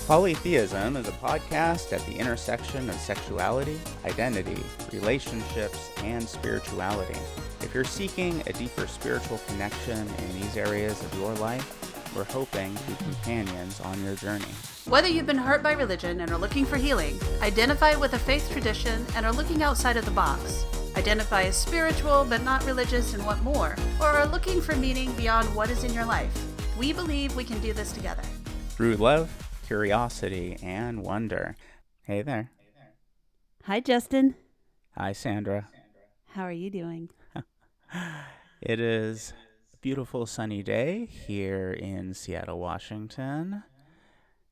PolyTheism is a podcast at the intersection of sexuality, identity, relationships, and spirituality. If you're seeking a deeper spiritual connection in these areas of your life, we're hoping to be companions on your journey. Whether you've been hurt by religion and are looking for healing, identify with a faith tradition and are looking outside of the box, identify as spiritual but not religious and want more, or are looking for meaning beyond what is in your life, we believe we can do this together. Through love, curiosity, and wonder. Hey there. Hi, Justin. Hi, Sandra. How are you doing? It is a beautiful sunny day here in Seattle, Washington.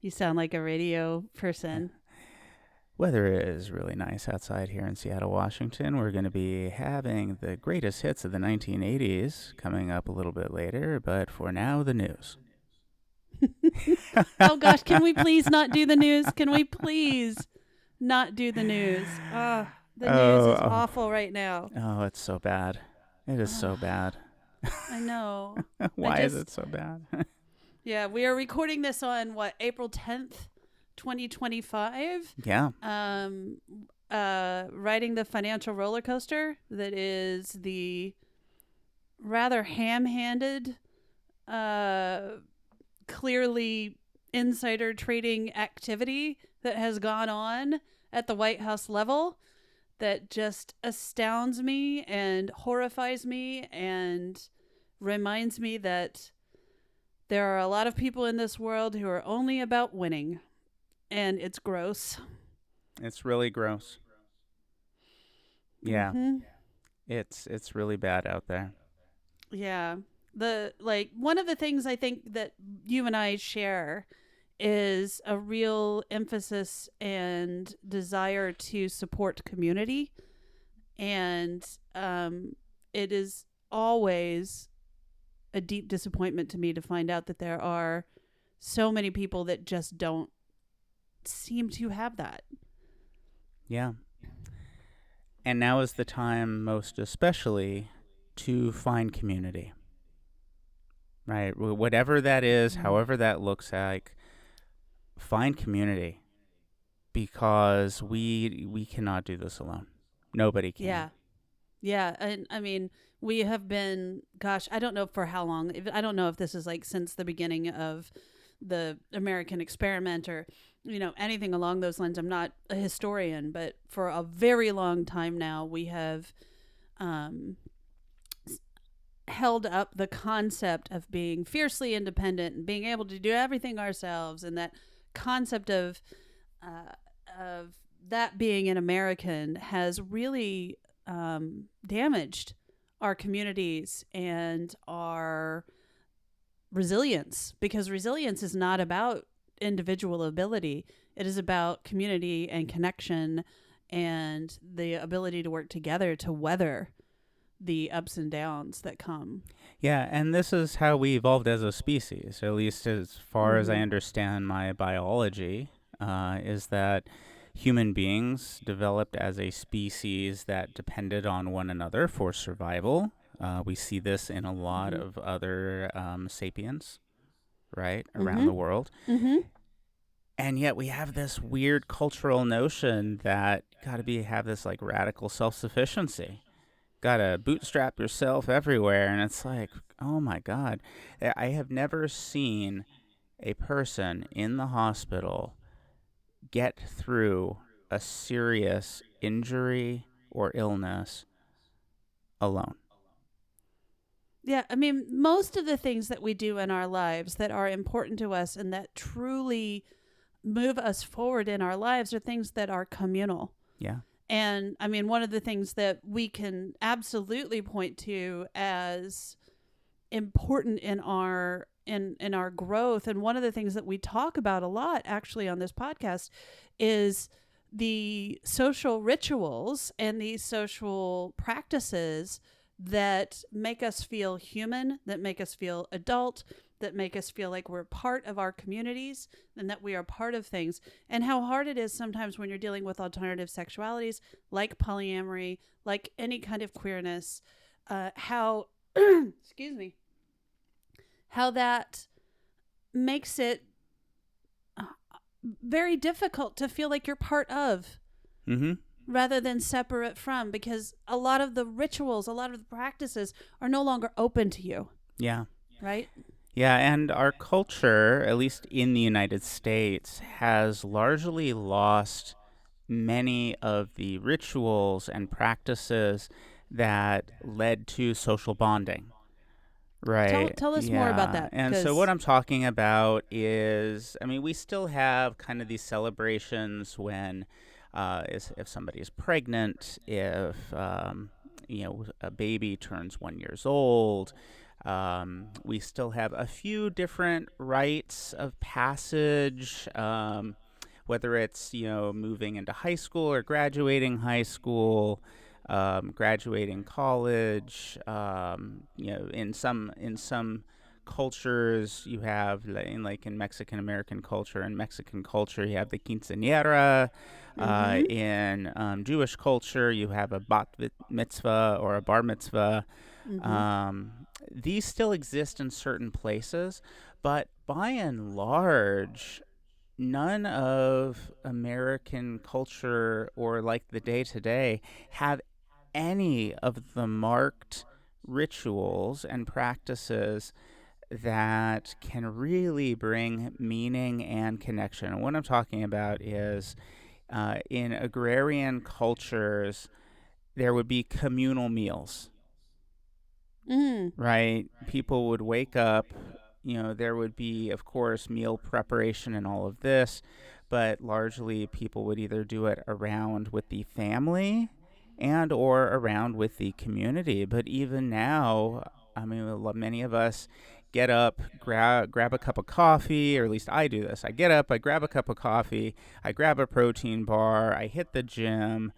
You sound like a radio person. Weather is really nice outside here in Seattle, Washington. We're going to be having the greatest hits of the 1980s coming up a little bit later, but for now, the news. Oh gosh, can we please not do the news? Can we please not do the news? The news is awful right now. Oh, it's so bad. It is so bad. I know. Why is it so bad? Yeah, we are recording this on April 10th, 2025. Yeah. Riding the financial roller coaster that is the rather ham-handed, clearly insider trading activity that has gone on at the White House level that just astounds me and horrifies me and reminds me that there are a lot of people in this world who are only about winning, and it's gross. It's really gross. Yeah. Mm-hmm. It's really bad out there. Yeah. One of the things I think that you and I share is a real emphasis and desire to support community. And it is always a deep disappointment to me to find out that there are so many people that just don't seem to have that. Yeah. And now is the time, most especially, to find community. Right? Whatever that is, however that looks like, find community. Because we cannot do this alone. Nobody can. Yeah. Yeah. And I mean, we have been, gosh, I don't know for how long. I don't know if this is like since the beginning of the American experiment or, anything along those lines. I'm not a historian, but for a very long time now, we have held up the concept of being fiercely independent and being able to do everything ourselves. And that concept of that being an American has really damaged our communities and our resilience, because resilience is not about individual ability. It is about community and connection and the ability to work together to weather the ups and downs that come. Yeah, and this is how we evolved as a species, at least as far as I understand my biology, is that human beings developed as a species that depended on one another for survival. We see this in a lot of other sapiens, right, around the world. Mm-hmm. And yet we have this weird cultural notion that have this like radical self-sufficiency. Got to bootstrap yourself everywhere. And it's like, oh my God, I have never seen a person in the hospital get through a serious injury or illness alone. Yeah, I mean, most of the things that we do in our lives that are important to us and that truly move us forward in our lives are things that are communal. Yeah. And I mean, one of the things that we can absolutely point to as important in our growth, and one of the things that we talk about a lot actually on this podcast, is the social rituals and the social practices that make us feel human, that make us feel adult, that make us feel like we're part of our communities and that we are part of things. And how hard it is sometimes when you're dealing with alternative sexualities, like polyamory, like any kind of queerness, how, excuse me, how that makes it very difficult to feel like you're part of Mm-hmm. rather than separate from, because a lot of the rituals, a lot of the practices are no longer open to you, Yeah. right? Yeah, and our culture, at least in the United States, has largely lost many of the rituals and practices that led to social bonding. Tell Right. tell us more about Yeah. that, And so what because I'm talking about is, I mean, we still have kind of these celebrations when, if somebody's pregnant, if a baby turns 1 years old. We still have a few different rites of passage. Whether it's moving into high school or graduating high school, graduating college. In some cultures, you have like in Mexican American culture and Mexican culture, you have the quinceañera. mm-hmm, In Jewish culture, you have a mitzvah or a bar mitzvah. mm-hmm. These still exist in certain places, but by and large, none of American culture or like the day to day have any of the marked rituals and practices that can really bring meaning and connection. And what I'm talking about is in agrarian cultures, there would be communal meals, Mm-hmm. right? People would wake up, there would be, of course, meal preparation and all of this, but largely people would either do it around with the family and or around with the community. But even now, I mean, many of us get up, grab a cup of coffee, or at least I do this. I get up, I grab a cup of coffee, I grab a protein bar, I hit the gym.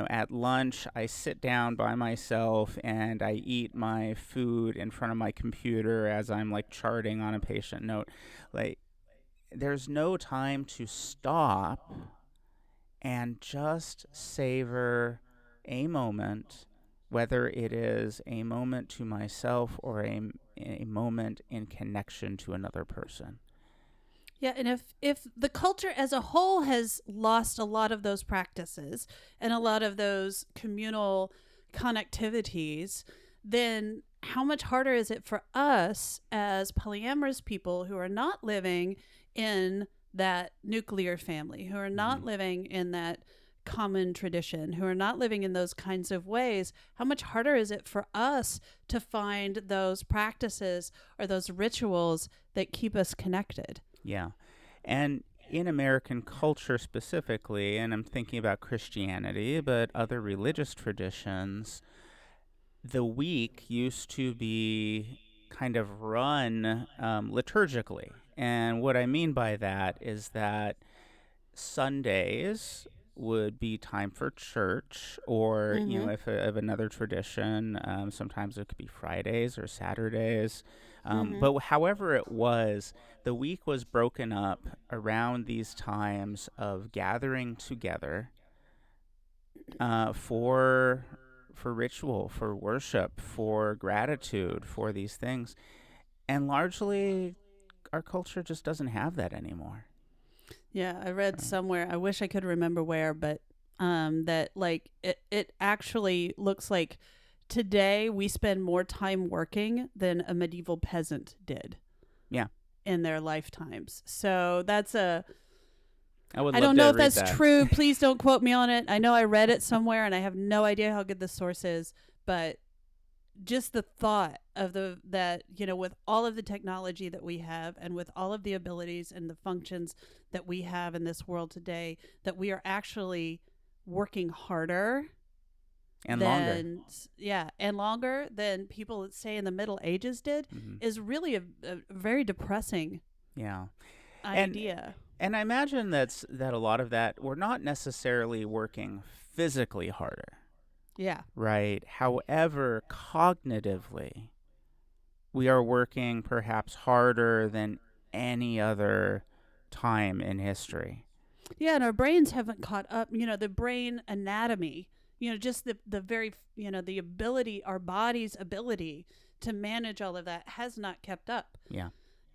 At lunch, I sit down by myself and I eat my food in front of my computer as I'm like charting on a patient note. Like, there's no time to stop and just savor a moment, whether it is a moment to myself or a moment in connection to another person. Yeah, and if the culture as a whole has lost a lot of those practices and a lot of those communal connectivities, then how much harder is it for us as polyamorous people who are not living in that nuclear family, who are not Mm-hmm. living in that common tradition, who are not living in those kinds of ways? How much harder is it for us to find those practices or those rituals that keep us connected? Yeah. And in American culture specifically, and I'm thinking about Christianity, but other religious traditions, the week used to be kind of run liturgically. And what I mean by that is that Sundays would be time for church, or Mm-hmm. if of another tradition, sometimes it could be Fridays or Saturdays. Mm-hmm. But however it was, the week was broken up around these times of gathering together for ritual, for worship, for gratitude, for these things, and largely our culture just doesn't have that anymore. Yeah, I read Right. somewhere, I wish I could remember where, but that like it actually looks like today we spend more time working than a medieval peasant did Yeah, in their lifetimes. So that's a I would I love don't to know if read that's that. true. Please don't quote me on it. I know I read it somewhere and I have no idea how good the source is, but just the thought of the that with all of the technology that we have and with all of the abilities and the functions that we have in this world today, that we are actually working harder And longer. than and longer than people that say in the Middle Ages did, Hmm. is really a very depressing Yeah. and idea. and I imagine that a lot of that, we're not necessarily working physically harder, Yeah. right? However, cognitively, we are working perhaps harder than any other time in history. Yeah, and our brains haven't caught up. The brain anatomy, just the very, the ability, our body's ability to manage all of that has not kept up. Yeah.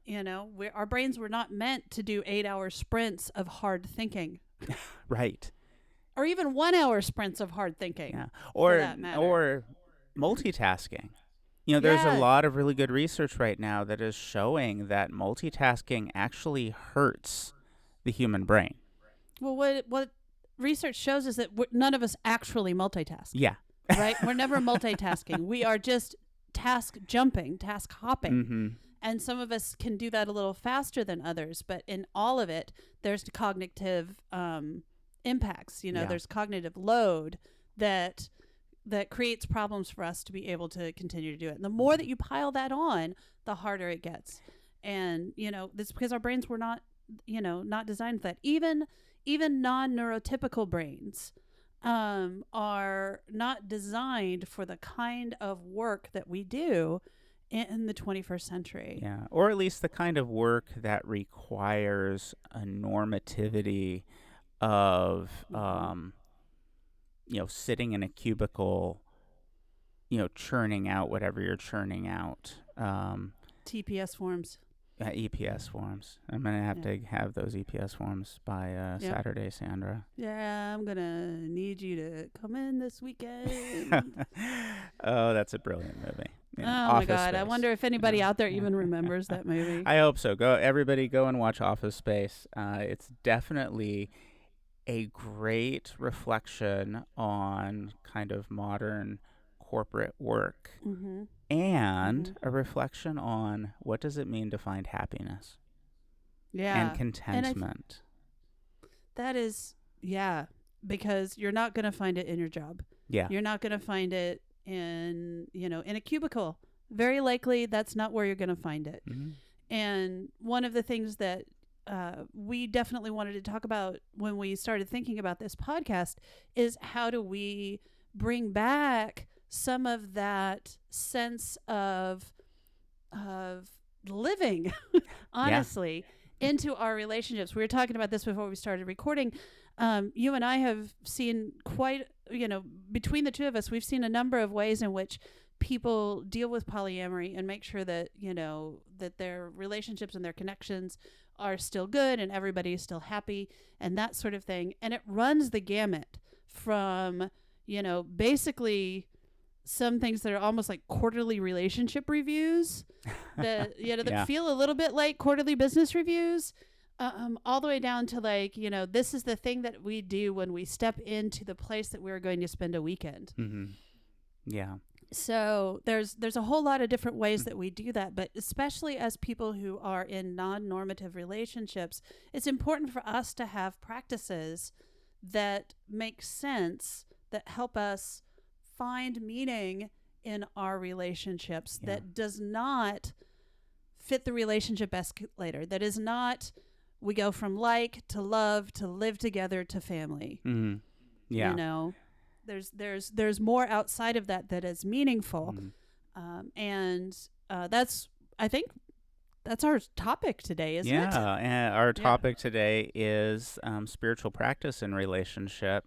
Our brains were not meant to do 8-hour sprints of hard thinking. Right. Or even 1-hour sprints of hard thinking. Yeah. For Or that matter. or multitasking. There's a Yeah. lot of really good research right now that is showing that multitasking actually hurts the human brain. Well, what research shows is that none of us actually multitask. Yeah. Right? We're never multitasking. We are just task jumping, task hopping. Mm-hmm. And some of us can do that a little faster than others, but in all of it, there's cognitive impacts. Yeah. There's cognitive load that creates problems for us to be able to continue to do it. And the more that you pile that on, the harder it gets. And that's because our brains were not designed for that. Even non-neurotypical brains are not designed for the kind of work that we do in the 21st century. Yeah, or at least the kind of work that requires a normativity of, sitting in a cubicle, churning out whatever you're churning out. TPS forms. EPS forms. I'm going to have to have those EPS forms by Saturday, Sandra. Yeah, I'm going to need you to come in this weekend. Oh, that's a brilliant movie. Yeah, oh, my God. Space. I wonder if anybody out there even remembers that movie. I hope so. Everybody go and watch Office Space. It's definitely a great reflection on kind of modern corporate work. Mm-hmm. And a reflection on what does it mean to find happiness and contentment. That is, because you're not going to find it in your job. Yeah. You're not going to find it in a cubicle. Very likely that's not where you're going to find it. Mm-hmm. And one of the things that we definitely wanted to talk about when we started thinking about this podcast is how do we bring back some of that sense of living, honestly, into our relationships. We were talking about this before we started recording. You and I have seen quite, between the two of us, we've seen a number of ways in which people deal with polyamory and make sure that, that their relationships and their connections are still good and everybody is still happy and that sort of thing. And it runs the gamut from, basically some things that are almost like quarterly relationship reviews that that feel a little bit like quarterly business reviews, all the way down to like, this is the thing that we do when we step into the place that we're going to spend a weekend. Mm-hmm. Yeah. So there's a whole lot of different ways that we do that, but especially as people who are in non-normative relationships, it's important for us to have practices that make sense, that help us find meaning in our relationships, that does not fit the relationship escalator, that is not we go from like to love to live together to family. Mm-hmm. Yeah. There's more outside of that is meaningful. Mm-hmm. And I think that's our topic today, isn't it? Yeah, and our topic today is spiritual practice in relationship.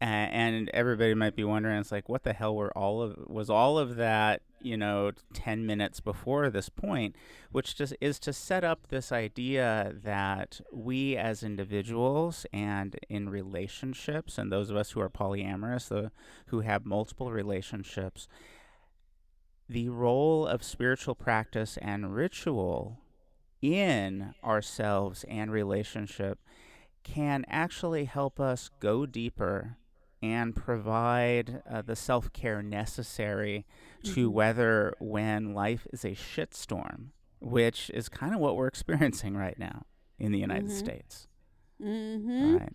And everybody might be wondering, it's like, what the hell was all of that, 10 minutes before this point, which just is to set up this idea that we as individuals and in relationships, and those of us who are polyamorous, who have multiple relationships, the role of spiritual practice and ritual in ourselves and relationship can actually help us go deeper and provide the self-care necessary to weather when life is a shitstorm, which is kind of what we're experiencing right now in the United States. Mm-hmm. Right.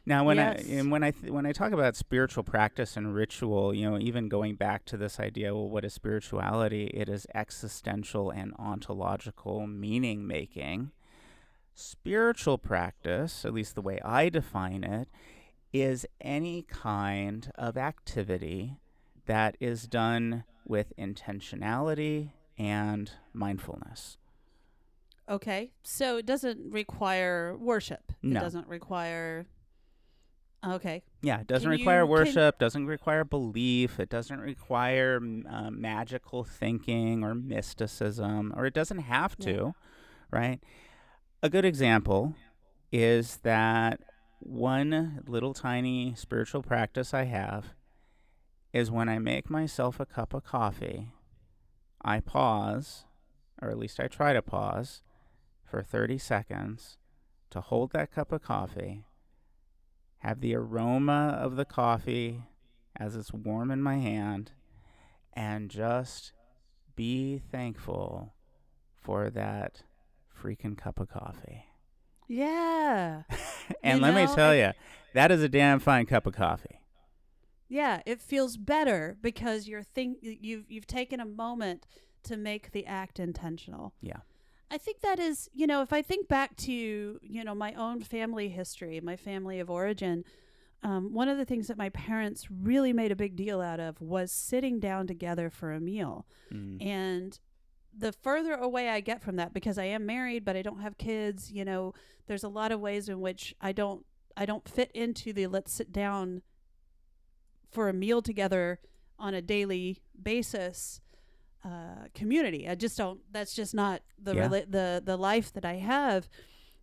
Now, when I talk about spiritual practice and ritual, even going back to this idea, well, what is spirituality? It is existential and ontological meaning making. Spiritual practice, at least the way I define it, is any kind of activity that is done with intentionality and mindfulness. Okay, so it doesn't require worship. No. It doesn't require... Okay. Yeah, it doesn't require worship, doesn't require belief, it doesn't require magical thinking or mysticism, or it doesn't have to. right? A good example is that one little tiny spiritual practice I have is when I make myself a cup of coffee, I pause, or at least I try to pause, for 30 seconds to hold that cup of coffee, have the aroma of the coffee as it's warm in my hand, and just be thankful for that freaking cup of coffee. Yeah. And let me tell you, that is a damn fine cup of coffee. Yeah, it feels better because you've taken a moment to make the act intentional. Yeah. I think that is, if I think back to, my own family history, my family of origin, one of the things that my parents really made a big deal out of was sitting down together for a meal. Mm. And the further away I get from that, because I am married, but I don't have kids, there's a lot of ways in which I don't fit into the let's sit down for a meal together on a daily basis community. I just don't. That's just not the life that I have.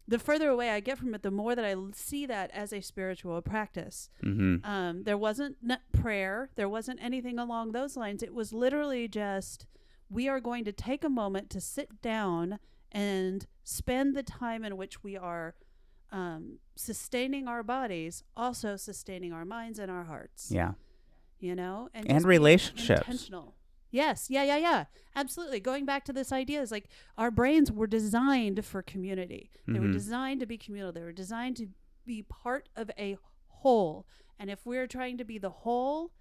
The further away I get from it, the more that I see that as a spiritual practice. Mm-hmm. There wasn't prayer. There wasn't anything along those lines. It was literally just, we are going to take a moment to sit down and spend the time in which we are sustaining our bodies, also sustaining our minds and our hearts. Yeah. And relationships. Intentional. Yes. Yeah. Absolutely. Going back to this idea is like our brains were designed for community. They were designed to be communal. They were designed to be part of a whole. And if we're trying to be the whole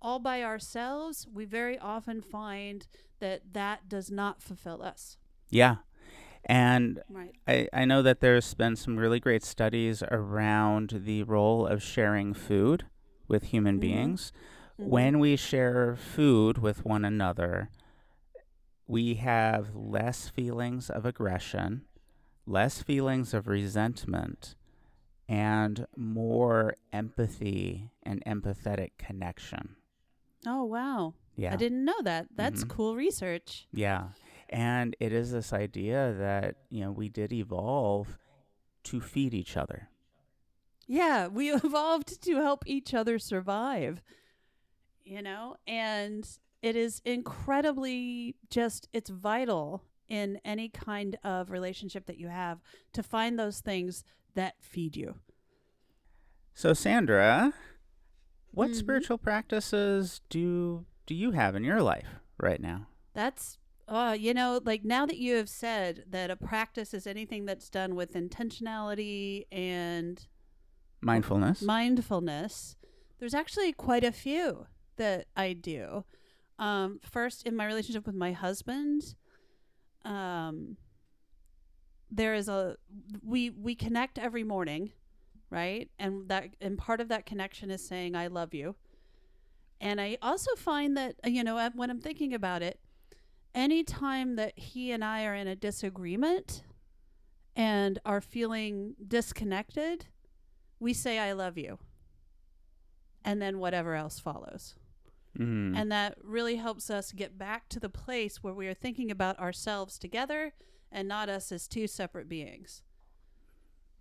all by ourselves, we very often find that does not fulfill us. Yeah. And right. I know that there's been some really great studies around the role of sharing food with human beings. When we share food with one another, we have less feelings of aggression, less feelings of resentment, and more empathy and empathetic connection. Oh, wow. Yeah. I didn't know that. That's cool research. Yeah. And it is this idea that, we did evolve to feed each other. Yeah, we evolved to help each other survive. And it is incredibly it's vital in any kind of relationship that you have to find those things that feed you. So, Sandra, what spiritual practices do you have in your life right now? That's, now that you have said that a practice is anything that's done with intentionality and mindfulness, there's actually quite a few that I do. First, in my relationship with my husband, there is we connect every morning, right? And part of that connection is saying I love you. And I also find that when I'm thinking about it, anytime that he and I are in a disagreement and are feeling disconnected, we say I love you. And then whatever else follows. And that really helps us get back to the place where we are thinking about ourselves together and not us as two separate beings.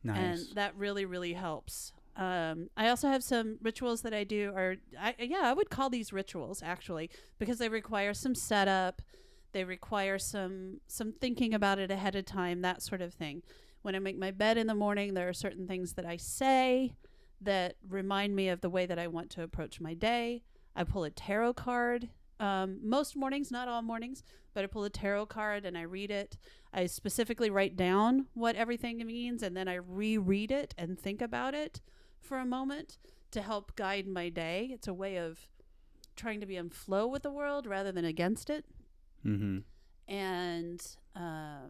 Nice. And that really, really helps. I also have some rituals that I do, I would call these rituals actually, because they require some setup. They require some thinking about it ahead of time, that sort of thing. When I make my bed in the morning, there are certain things that I say that remind me of the way that I want to approach my day. I pull a tarot card. Most mornings, not all mornings, but I pull a tarot card and I read it. I specifically write down what everything means, and then I reread it and think about it for a moment to help guide my day. It's a way of trying to be in flow with the world rather than against it. And I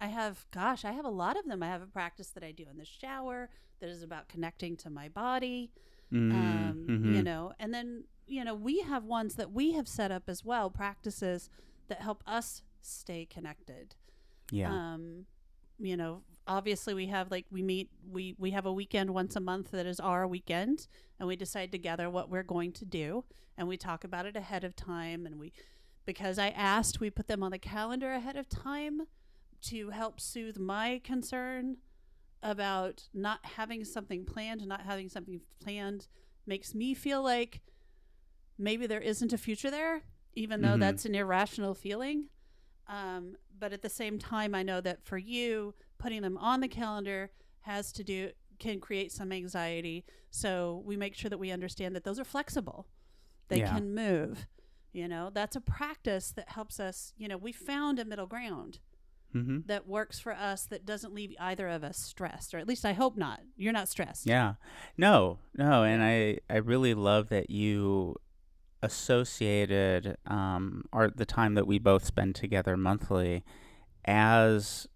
have a lot of them. I have a practice that I do in the shower that is about connecting to my body. And then, we have ones that we have set up as well, practices that help us stay connected. Yeah. Obviously we have we have a weekend once a month that is our weekend, and we decide together what we're going to do, and we talk about it ahead of time, and because I asked, we put them on the calendar ahead of time to help soothe my concern about not having something planned. Not having something planned makes me feel like maybe there isn't a future there, even though Mm-hmm. that's an irrational feeling. But at the same time, I know that for you, putting them on the calendar can create some anxiety. So we make sure that we understand that those are flexible. They Yeah. can move. That's a practice that helps us. We found a middle ground Mm-hmm. that works for us, that doesn't leave either of us stressed, or at least I hope not. You're not stressed. Yeah. No, and I really love that you associated the time that we both spend together monthly as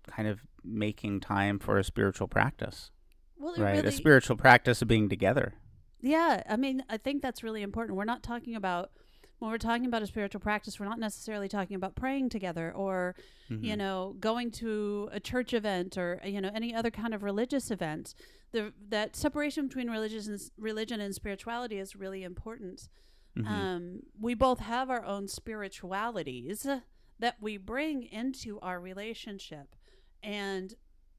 kind of making time for a spiritual practice, Well, right? A spiritual practice of being together. Yeah, I mean, I think that's really important. We're not talking about, when we're talking about a spiritual practice, we're not necessarily talking about praying together or, Mm-hmm. going to a church event or, any other kind of religious event. That separation between religion and spirituality is really important. Mm-hmm. We both have our own spiritualities that we bring into our relationship. And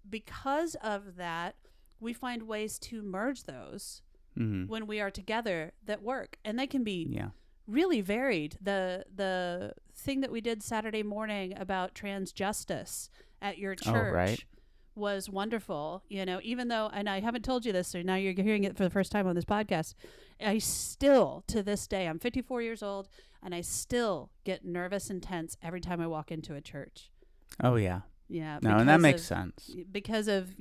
because of that, we find ways to merge those Mm-hmm. when we are together that work, and they can be Yeah. really varied. The thing that we did Saturday morning about trans justice at your Oh, right. church was wonderful. Even though, and I haven't told you this, so now you're hearing it for the first time on this podcast, I still, to this day, I'm 54 years old, and I still get nervous and tense every time I walk into a church. Oh, yeah. Yeah, No, and that makes sense. because of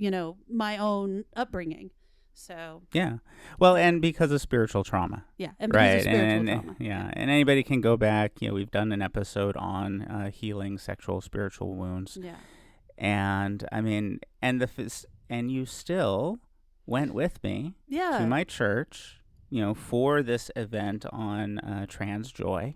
my own upbringing. So Yeah. Well, and because of spiritual trauma. yeah, and because Right. of spiritual And trauma. yeah, and anybody can go back. We've done an episode on healing sexual spiritual wounds. Yeah. And I mean, and you still went with me to my church, for this event on trans joy.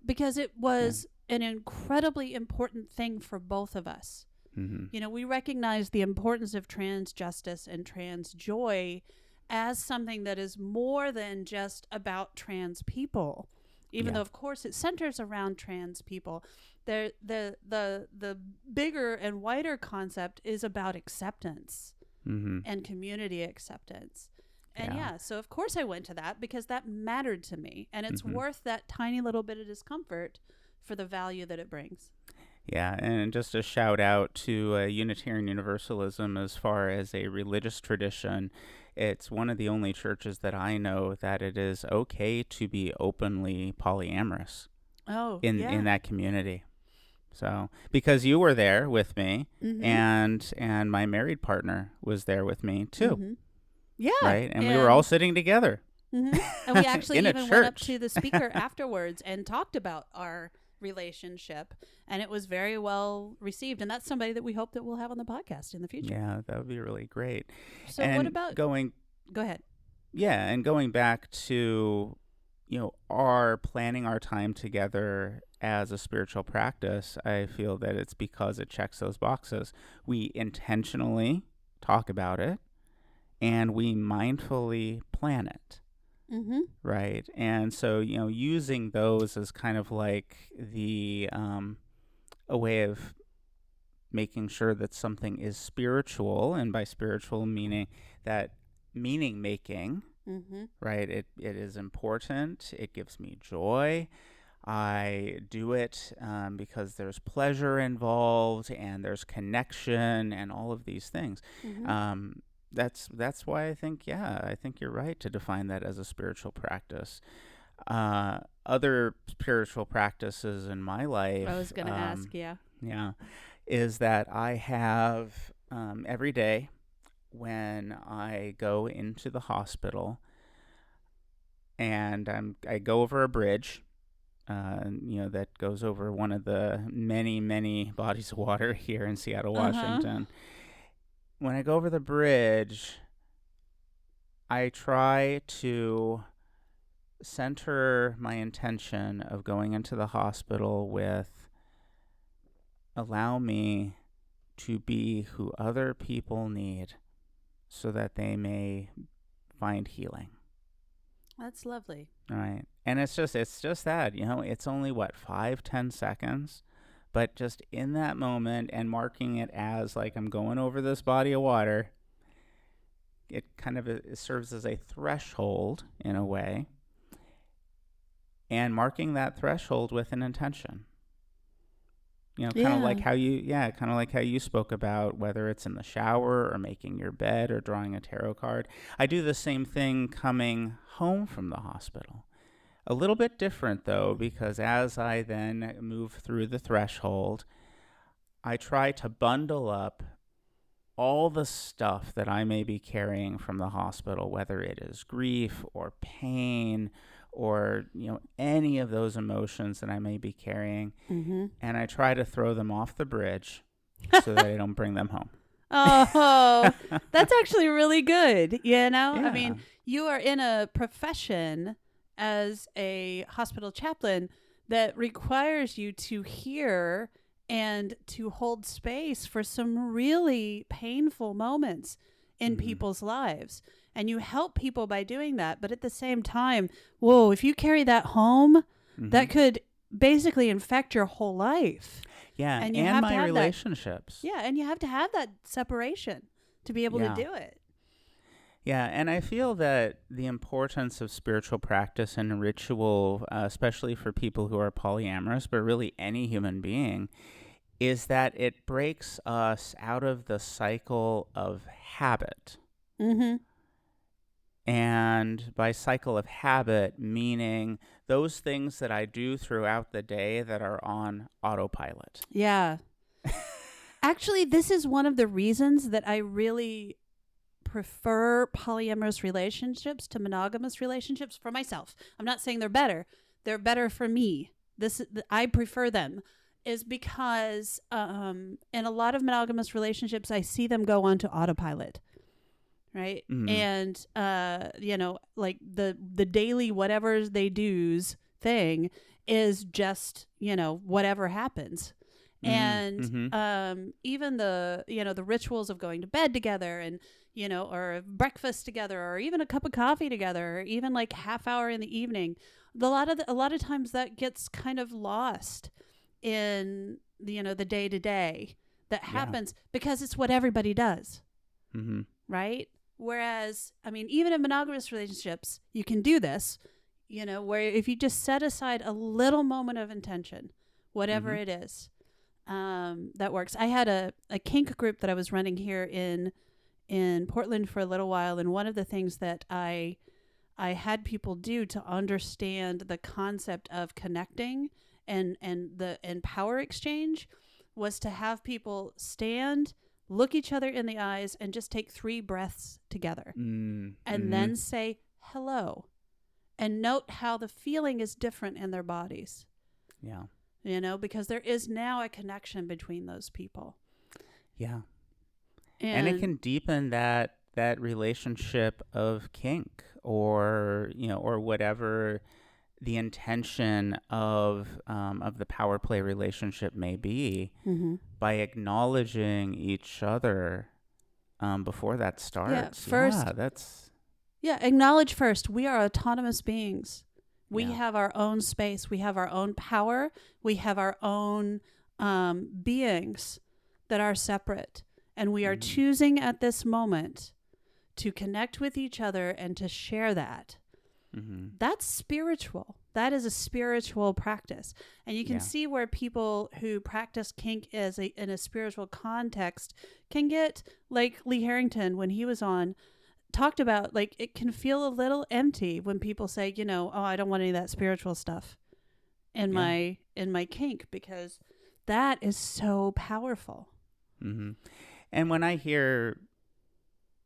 Because it was an incredibly important thing for both of us. Mm-hmm. We recognize the importance of trans justice and trans joy as something that is more than just about trans people. Even though, of course, it centers around trans people, the bigger and wider concept is about acceptance and community acceptance. And so of course I went to that because that mattered to me, and it's worth that tiny little bit of discomfort for the value that it brings. Yeah, and just a shout out to Unitarian Universalism as far as a religious tradition. It's one of the only churches that I know that it is okay to be openly polyamorous in that community. So, because you were there with me, and my married partner was there with me too. Yeah. Right? And we were all sitting together. And we actually in a even went up church. to the speaker afterwards and talked about our relationship, and it was very well received, and that's somebody that we hope that we'll have on the podcast in the future. Yeah, that would be really great. So and what about go ahead. Yeah, and going back to our planning our time together as a spiritual practice, I feel that it's because it checks those boxes. We intentionally talk about it, and we mindfully plan it. Right. And so, using those as kind of like a way of making sure that something is spiritual, and by spiritual meaning that meaning making, right? It is important. It gives me joy. I do it because there's pleasure involved, and there's connection, and all of these things. That's why I think you're right to define that as a spiritual practice. Other spiritual practices in my life, I was going to ask, is that I have every day when I go into the hospital, and I go over a bridge, that goes over one of the many, many bodies of water here in Seattle, Washington. When I go over the bridge, I try to center my intention of going into the hospital with, allow me to be who other people need so that they may find healing. That's lovely. All right. And it's just that, it's only 5-10 seconds, but just in that moment and marking it as like I'm going over this body of water, it kind of it serves as a threshold in a way, and marking that threshold with an intention. Kind of like how you spoke about whether it's in the shower or making your bed or drawing a tarot card. I do the same thing coming home from the hospital. A little bit different though, because as I then move through the threshold, I try to bundle up all the stuff that I may be carrying from the hospital, whether it is grief or pain or any of those emotions that I may be carrying, and I try to throw them off the bridge so that I don't bring them home. Oh, that's actually really good. Yeah. I mean, you are in a profession as a hospital chaplain that requires you to hear and to hold space for some really painful moments in people's lives. And you help people by doing that. But at the same time, whoa, if you carry that home, that could basically infect your whole life. Yeah, and my relationships. And you have to have that separation to be able to do it. Yeah, and I feel that the importance of spiritual practice and ritual, especially for people who are polyamorous, but really any human being, is that it breaks us out of the cycle of habit. And by cycle of habit, meaning those things that I do throughout the day that are on autopilot. Yeah. Actually, this is one of the reasons that I really prefer polyamorous relationships to monogamous relationships for myself. I'm not saying they're better. They're better for me. I prefer them, is because in a lot of monogamous relationships, I see them go onto autopilot. Right. And, like the daily whatever they do's thing is just, whatever happens. And even the rituals of going to bed together and, or breakfast together or even a cup of coffee together or even like half hour in the evening. A lot of times that gets kind of lost in, the day to day that happens because it's what everybody does. Right. Whereas, I mean, even in monogamous relationships, you can do this, where if you just set aside a little moment of intention, whatever it is, that works. I had a kink group that I was running here in Portland for a little while. And one of the things that I had people do to understand the concept of connecting and power exchange was to have people stand, look each other in the eyes, and just take 3 breaths together. And then say hello. And note how the feeling is different in their bodies. Yeah. Because there is now a connection between those people. Yeah. And it can deepen that relationship of kink or whatever the intention of the power play relationship may be, by acknowledging each other before that starts. Acknowledge first. We are autonomous beings. We have our own space. We have our own power. We have our own beings that are separate. And we are choosing at this moment to connect with each other and to share that. That's spiritual. That is a spiritual practice. And you can see where people who practice kink in a spiritual context can get, like Lee Harrington, when he was on, talked about, like, it can feel a little empty when people say, oh, I don't want any of that spiritual stuff in my kink, because that is so powerful. And when I hear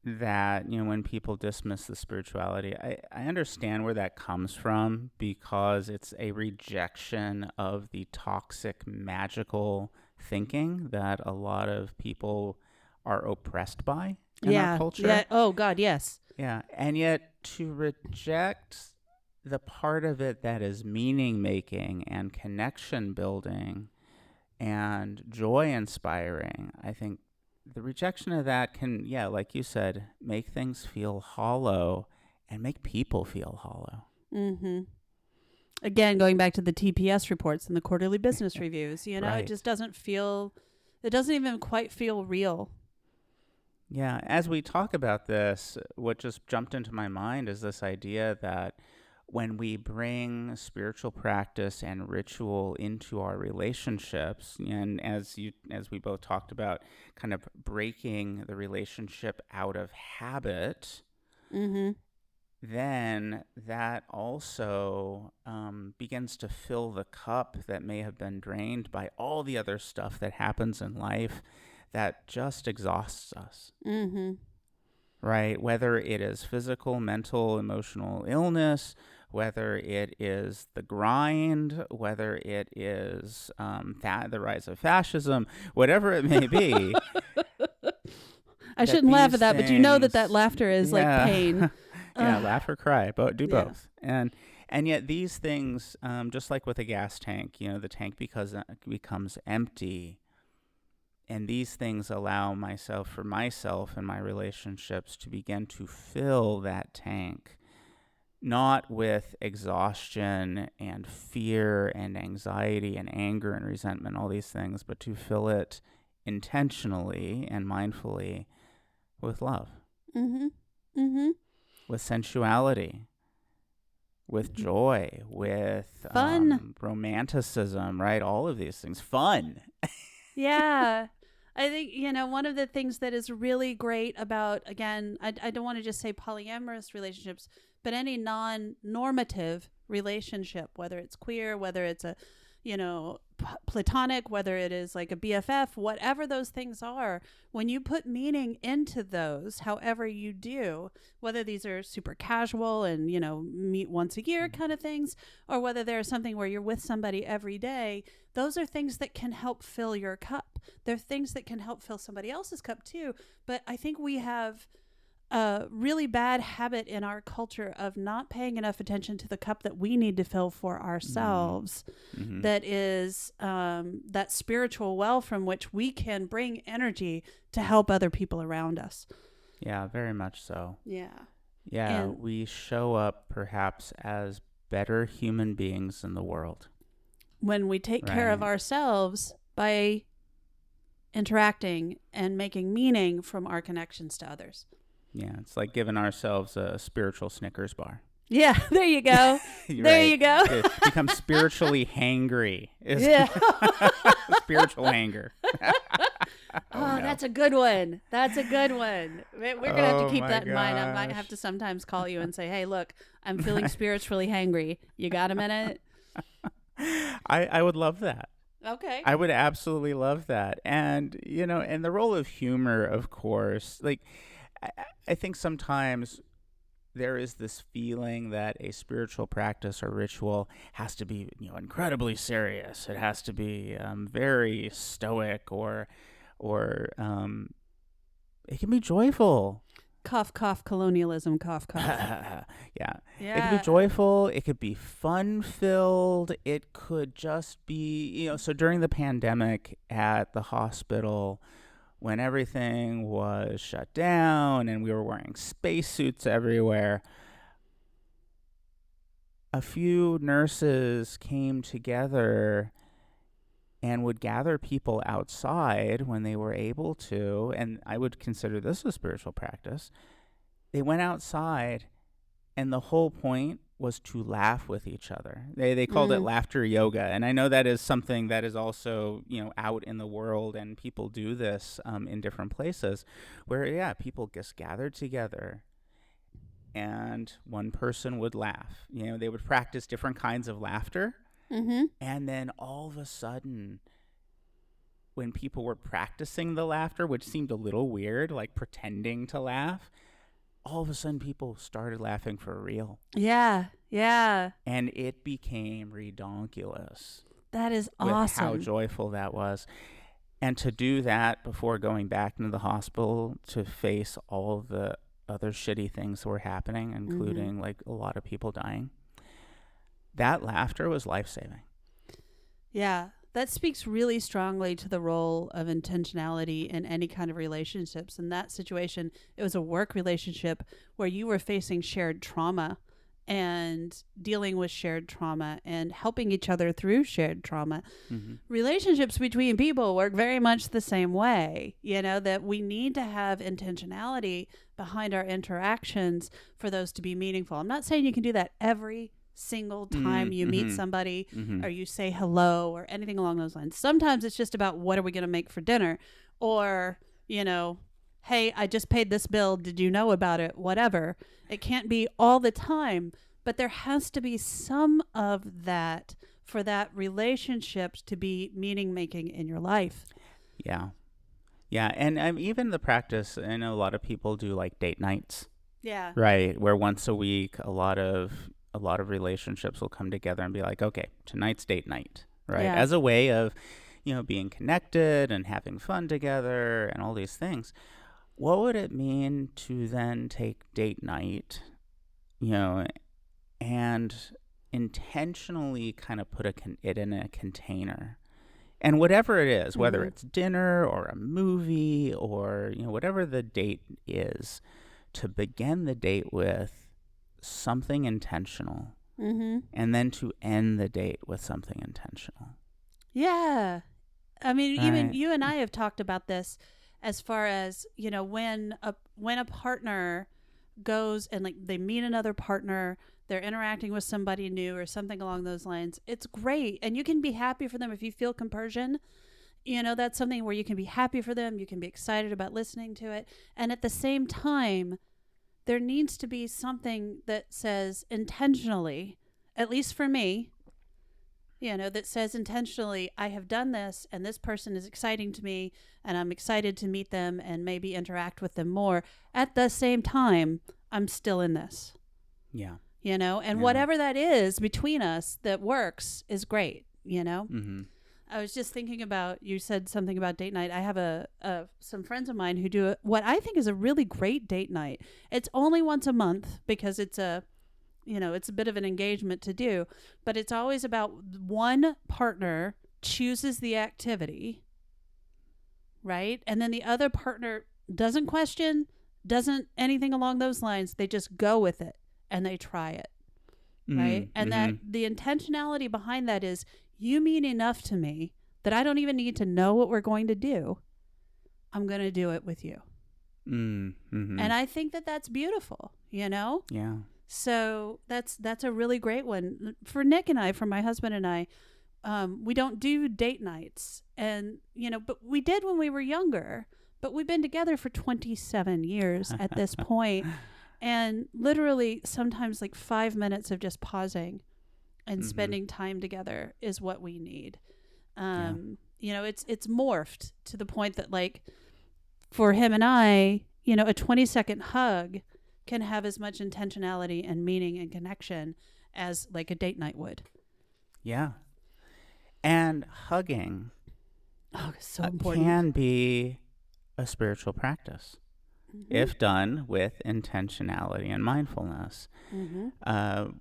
that, when people dismiss the spirituality, I understand where that comes from, because it's a rejection of the toxic, magical thinking that a lot of people are oppressed by in our culture. Yeah. Oh, God, yes. Yeah. And yet to reject the part of it that is meaning making and connection building and joy inspiring, I think the rejection of that can, like you said, make things feel hollow and make people feel hollow. Again, going back to the TPS reports and the quarterly business reviews, it Right. just doesn't feel, it doesn't even quite feel real. Yeah, as we talk about this, what just jumped into my mind is this idea that when we bring spiritual practice and ritual into our relationships, and as we both talked about, kind of breaking the relationship out of habit, Mm-hmm. then that also begins to fill the cup that may have been drained by all the other stuff that happens in life that just exhausts us. Mm-hmm. Right? Whether it is physical, mental, emotional illness, whether it is the grind, whether it is the rise of fascism, whatever it may be. I shouldn't laugh at that, but you know that laughter is like yeah. pain. Yeah, laugh or cry, but do Yeah. both. And yet these things, just like with a gas tank, the tank becomes empty. And these things allow myself and my relationships to begin to fill that tank, not with exhaustion and fear and anxiety and anger and resentment, all these things, but to fill it intentionally and mindfully with love, Mm-hmm. Mm-hmm. with sensuality, with joy, with Fun. romanticism, right? All of these things. Fun. Yeah. I think, one of the things that is really great about, again, I don't want to just say polyamorous relationships, but any non-normative relationship, whether it's queer, whether it's a, platonic, whether it is like a BFF, whatever those things are, when you put meaning into those, however you do, whether these are super casual and, meet once a year kind of things, or whether there's something where you're with somebody every day, those are things that can help fill your cup. They're things that can help fill somebody else's cup too. But I think we have a really bad habit in our culture of not paying enough attention to the cup that we need to fill for ourselves. Mm-hmm. That is that spiritual well from which we can bring energy to help other people around us. Yeah, very much so. Yeah. Yeah, And we show up perhaps as better human beings in the world. when we take care of Right. ourselves by interacting and making meaning from our connections to others. Yeah, it's like giving ourselves a spiritual Snickers bar. Yeah, there you go. There you go. It becomes spiritually hangry. Yeah. Spiritual hanger. Oh, no. that's a good one. That's a good one. We're going to have to Oh keep my that in mind. I might gosh. have to sometimes call you and say, hey, look, I'm feeling spiritually hangry. You got a minute? I would love that. Okay. I would absolutely love that. And, and the role of humor, of course, like, I think sometimes there is this feeling that a spiritual practice or ritual has to be, incredibly serious. It has to be very stoic, or it can be joyful. Cough, cough, colonialism, cough, cough. Yeah. Yeah. It could be joyful. It could be fun-filled. It could just be, so during the pandemic at the hospital, when everything was shut down and we were wearing spacesuits everywhere, a few nurses came together and would gather people outside when they were able to, and I would consider this a spiritual practice. They went outside, and the whole point was to laugh with each other. They called it laughter yoga, and I know that is something that is also, out in the world, and people do this in different places, where, people just gathered together, and one person would laugh. They would practice different kinds of laughter. Mm-hmm. And then all of a sudden, when people were practicing the laughter, which seemed a little weird, like pretending to laugh, all of a sudden people started laughing for real. Yeah. Yeah. And it became redonkulous. That is with awesome. how joyful that was. And to do that before going back into the hospital to face all the other shitty things that were happening, including like a lot of people dying. That laughter was life-saving. Yeah, that speaks really strongly to the role of intentionality in any kind of relationships. In that situation, it was a work relationship where you were facing shared trauma and dealing with shared trauma and helping each other through shared trauma. Mm-hmm. Relationships between people work very much the same way, that we need to have intentionality behind our interactions for those to be meaningful. I'm not saying you can do that every single time you meet somebody or you say hello or anything along those lines. Sometimes it's just about what are we going to make for dinner, or, hey, I just paid this bill. Did you know about it? Whatever. It can't be all the time, but there has to be some of that for that relationship to be meaning making in your life. Yeah. Yeah. And even the practice, I know a lot of people do like date nights. Yeah. Right. Where once a week, a lot of relationships will come together and be like, okay, tonight's date night. Right. Yeah. As a way of, being connected and having fun together and all these things. What would it mean to then take date night, and intentionally kind of put it in a container? And whatever it is, whether it's dinner or a movie or, whatever the date is, to begin the date with something intentional, and then to end the date with something intentional. Yeah. I mean, Right. even you and I have talked about this as far as, when a partner goes and like they meet another partner, they're interacting with somebody new or something along those lines. It's great. And you can be happy for them if you feel compersion. That's something where you can be happy for them. You can be excited about listening to it. And at the same time, there needs to be something that says intentionally, at least for me, that says intentionally, I have done this and this person is exciting to me and I'm excited to meet them and maybe interact with them more. At the same time, I'm still in this. Yeah. And whatever that is between us that works is great, I was just thinking about, you said something about date night. I have some friends of mine who do what I think is a really great date night. It's only once a month because it's a bit of an engagement to do, but it's always about one partner chooses the activity, right? And then the other partner doesn't question, doesn't anything along those lines. They just go with it and they try it, right? And that the intentionality behind that is, you mean enough to me that I don't even need to know what we're going to do. I'm going to do it with you. And I think that that's beautiful, Yeah. So that's a really great one for Nick and I, for my husband and I. We don't do date nights, and but we did when we were younger. But we've been together for 27 years at this point, and literally sometimes like 5 minutes of just pausing and spending time together is what we need. It's morphed to the point that, like, for him and I, a 20-second hug can have as much intentionality and meaning and connection as like a date night would. Yeah. And hugging so important. Can be a spiritual practice if done with intentionality and mindfulness.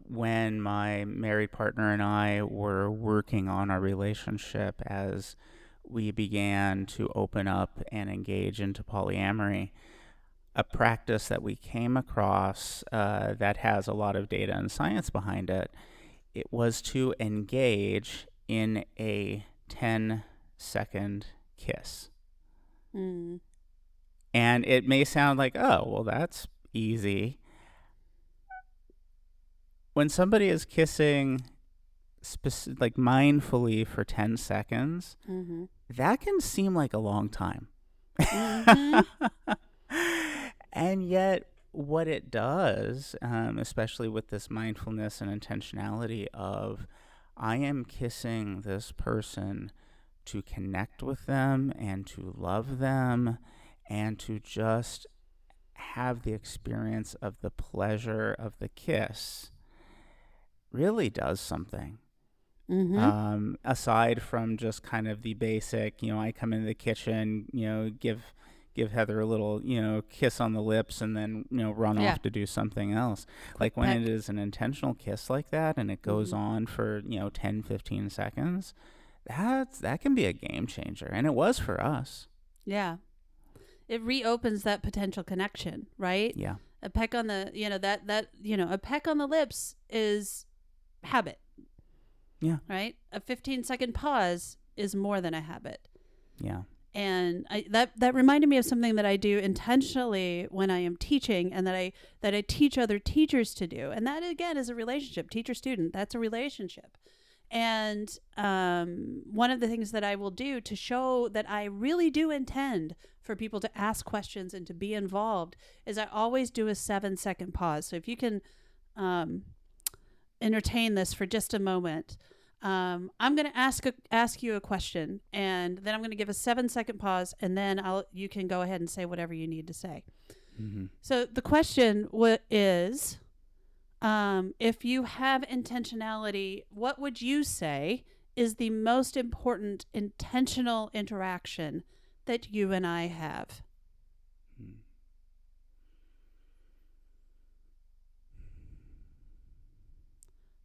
When my married partner and I were working on our relationship, as we began to open up and engage into polyamory, a practice that we came across that has a lot of data and science behind it, it was to engage in a 10-second kiss. And it may sound like, oh, well, that's easy. When somebody is kissing like mindfully for 10 seconds, that can seem like a long time. And yet what it does, especially with this mindfulness and intentionality of, I am kissing this person to connect with them and to love them and to just have the experience of the pleasure of the kiss, really does something. Aside from just kind of the basic, I come into the kitchen, give Heather a little, kiss on the lips and then, run off to do something else. Like when it is an intentional kiss like that and it goes on for, 10, 15 seconds, that can be a game changer. And it was for us. Yeah. It reopens that potential connection, right? Yeah. A peck on the, a peck on the lips is habit. Yeah. Right? A 15-second pause is more than a habit. Yeah. And that reminded me of something that I do intentionally when I am teaching, and that I teach other teachers to do. And that, again, is a relationship. Teacher-student, that's a relationship. And one of the things that I will do to show that I really do intend for people to ask questions and to be involved is I always do a 7-second pause. So if you can entertain this for just a moment, I'm going to ask you a question, and then I'm going to give a 7-second pause, and then you can go ahead and say whatever you need to say. Mm-hmm. So the question is, if you have intentionality, what would you say is the most important intentional interaction that you and I have?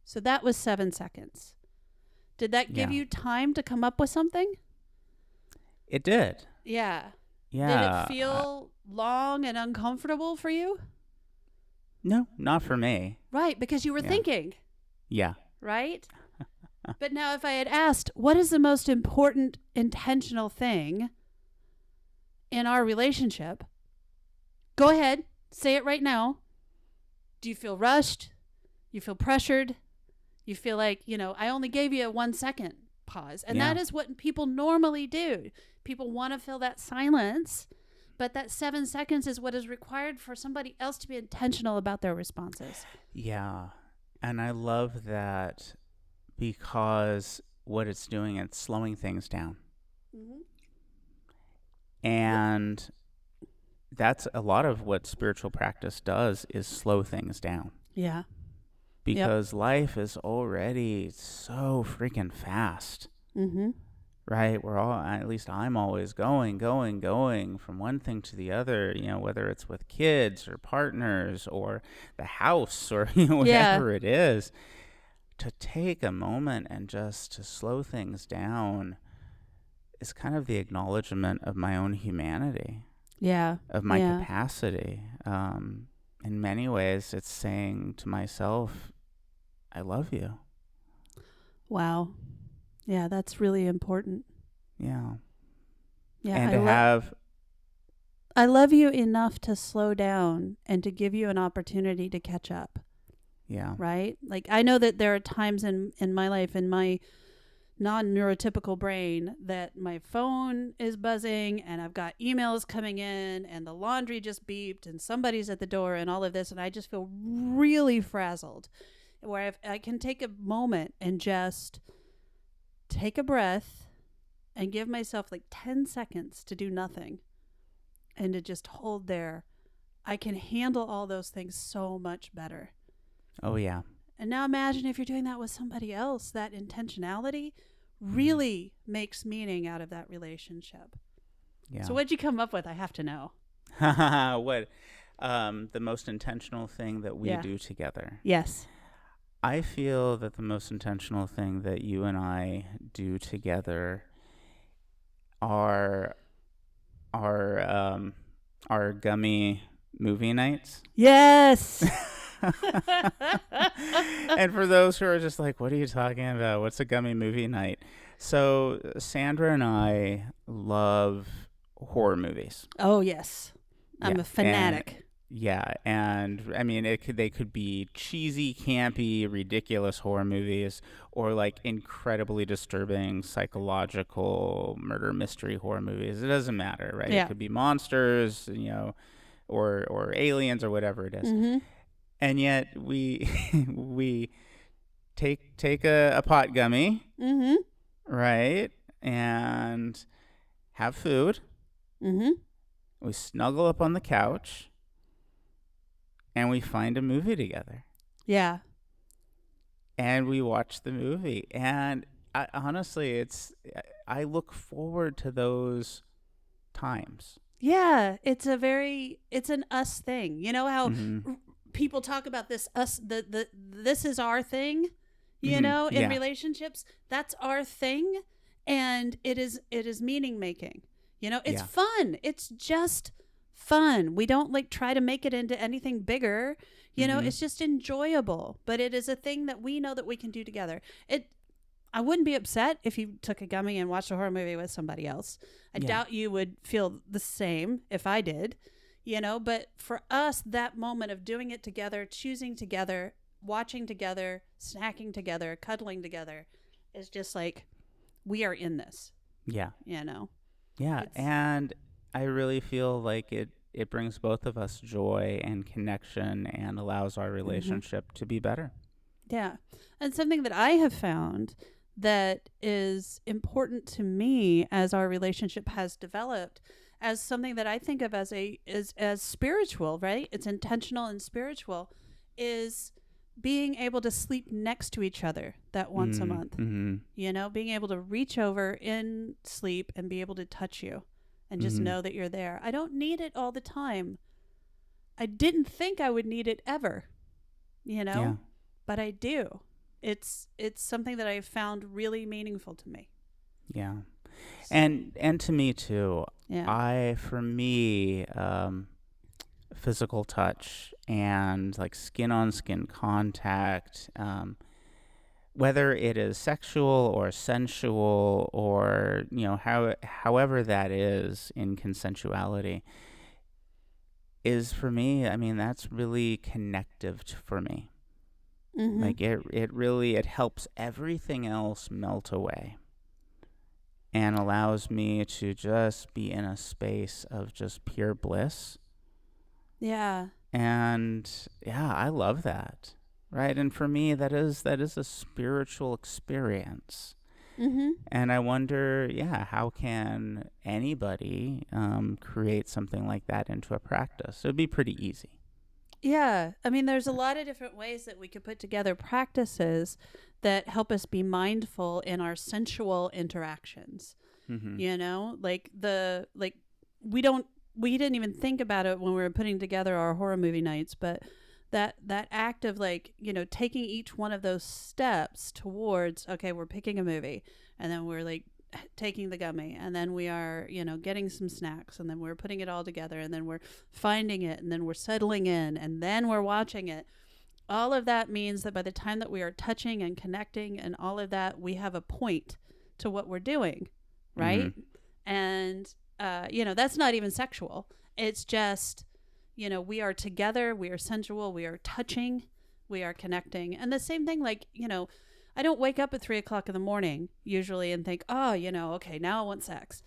So that was 7 seconds. Did that give you time to come up with something? It did. Yeah. Yeah. Did it feel long and uncomfortable for you? No, not for me. Right, because you were thinking. Yeah. Right? But now if I had asked, what is the most important intentional thing in our relationship? Go ahead, say it right now. Do you feel rushed? You feel pressured? You feel like, I only gave you a 1-second pause. And that is what people normally do. People want to fill that silence, but that 7 seconds is what is required for somebody else to be intentional about their responses. Yeah. And I love that, because what it's doing, it's slowing things down. Mm-hmm. And that's a lot of what spiritual practice does, is slow things down. Yeah. Because life is already so freaking fast. Mm-hmm. Right? We're all, at least I'm always going from one thing to the other, whether it's with kids or partners or the house or, whatever it is. To take a moment and just to slow things down is kind of the acknowledgement of my own humanity. Yeah. Of my capacity. In many ways, it's saying to myself, I love you. Wow. Yeah, that's really important. Yeah. Yeah. And I love you enough to slow down and to give you an opportunity to catch up. Yeah. Right? Like, I know that there are times in my life, in my non-neurotypical brain, that my phone is buzzing and I've got emails coming in and the laundry just beeped and somebody's at the door and all of this, and I just feel really frazzled, where I can take a moment and just take a breath and give myself like 10 seconds to do nothing and to just hold there. I can handle all those things so much better. Oh, yeah. And now imagine if you're doing that with somebody else. That intentionality really makes meaning out of that relationship. Yeah. So what'd you come up with? I have to know. What? The most intentional thing that we do together. Yes. I feel that the most intentional thing that you and I do together are our gummy movie nights. Yes. And for those who are just like, what are you talking about? What's a gummy movie night? So Sandra and I love horror movies. Oh, yes. I'm a fanatic. And I mean, they could be cheesy, campy, ridiculous horror movies, or like incredibly disturbing psychological murder mystery horror movies. It doesn't matter, right? Yeah. It could be monsters, or aliens or whatever it is. Mm-hmm. And yet we take a pot gummy, right, and have food. Mm-hmm. We snuggle up on the couch, and we find a movie together. Yeah. And we watch the movie. And honestly, I look forward to those times. Yeah, it's an us thing. You know how people talk about this this is our thing, in relationships. That's our thing, and it is meaning making. It's fun. It's just fun. We don't like try to make it into anything bigger. You know, Mm-hmm. it's just enjoyable, but it is a thing that we know that we can do together. I wouldn't be upset if you took a gummy and watched a horror movie with somebody else. I Yeah. doubt you would feel the same if I did, you know, but for us, that moment of doing it together, choosing together, watching together, snacking together, cuddling together is just like, we are in this, Yeah. you know? Yeah. It's, And I really feel like it brings both of us joy and connection and allows our mhm. relationship to be better. Yeah. And something that I have found that is important to me as our relationship has developed as something that I think of as as spiritual, right? It's intentional and spiritual is being able to sleep next to each other that once a month. Mm-hmm. You know, being able to reach over in sleep and be able to touch you and just Mm-hmm. know that you're there. I don't need it all the time. I didn't think I would need it ever, you Yeah. know? But I do. It's something that I've found really meaningful to me. Yeah. So, And to me too. yeah. For me, physical touch and like skin on skin contact, whether it is sexual or sensual or however that is in consensuality, is for me. I mean, that's really connective for me. Mhm. Like it really it helps everything else melt away and allows me to just be in a space of just pure bliss. Yeah. And yeah, I love that. Right? And for me that is a spiritual experience. Mhm. And I wonder, yeah, how can anybody create something like that into a practice? It would be pretty easy. Yeah. I mean, there's a lot of different ways that we could put together practices that help us be mindful in our sensual interactions. Mm-hmm. You know, we don't we didn't even think about it when we were putting together our horror movie nights, but that act of like, you know, taking each one of those steps towards, okay, we're picking a movie, and then we're like taking the gummy, and then we are, you know, getting some snacks, and then we're putting it all together, and then we're finding it, and then we're settling in, and then we're watching it. All of that means that by the time that we are touching and connecting and all of that, we have a point to what we're doing, Mm-hmm. right? And you know, that's not even sexual. It's just, you know, we are together, we are sensual, we are touching, we are connecting. And the same thing, like, you know, I don't wake up at 3 o'clock in the morning usually and think, oh, you know, okay, now I want sex.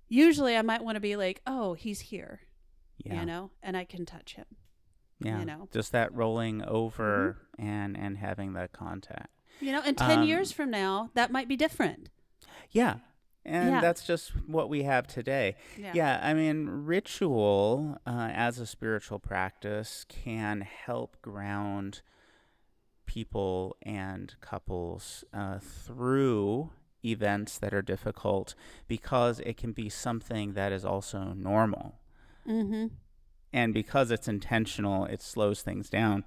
Usually I might want to be like, oh, he's here, you Yeah. know, and I can touch him, Yeah. you know. Just that rolling Mm-hmm. over and having that contact. You know, and 10 years Um, from now, that might be different. yeah. And Yeah. that's just what we have today. Yeah. Yeah, I mean, ritual as a spiritual practice can help ground people and couples through events that are difficult because it can be something that is also normal. Mm-hmm. And because it's intentional, it slows things down.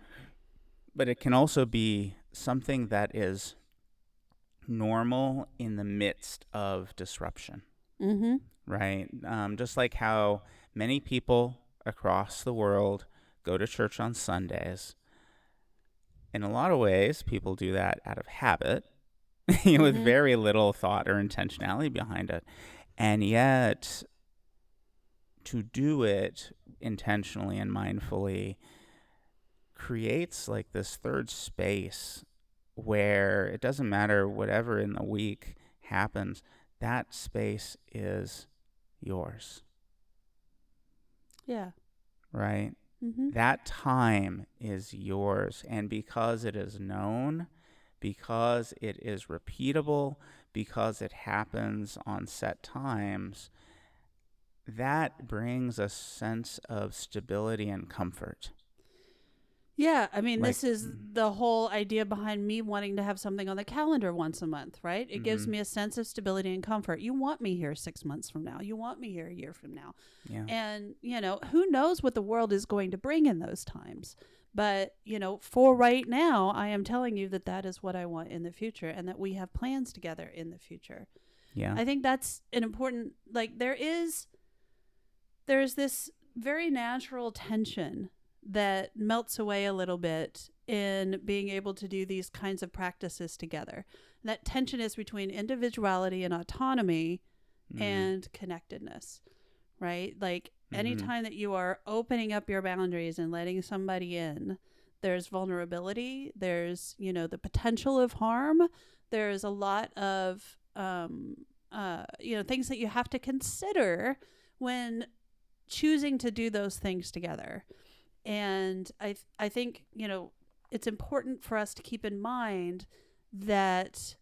But it can also be something that is normal in the midst of disruption, Mm-hmm. right? Just like how many people across the world go to church on Sundays. In a lot of ways, people do that out of habit with Mm-hmm. very little thought or intentionality behind it. And yet, to do it intentionally and mindfully creates like this third space where it doesn't matter whatever in the week happens, that space is yours, Yeah. right? Mm-hmm. That time is yours. And because it is known, because it is repeatable, because it happens on set times, that brings a sense of stability and comfort. Yeah, I mean, Like, this is the whole idea behind me wanting to have something on the calendar once a month, right? It gives mm-hmm, me a sense of stability and comfort. You want me here 6 months from now. You want me here a year from now. yeah, And, you know, who knows what the world is going to bring in those times. But, you know, for right now, I am telling you that that is what I want in the future and that we have plans together in the future. yeah, I think that's an important, like, there's this very natural tension that melts away a little bit in being able to do these kinds of practices together. That tension is between individuality and autonomy and connectedness, right? Like anytime that you are opening up your boundaries and letting somebody in, there's vulnerability, there's, the potential of harm, there's a lot of, things that you have to consider when choosing to do those things together. And I think, it's important for us to keep in mind that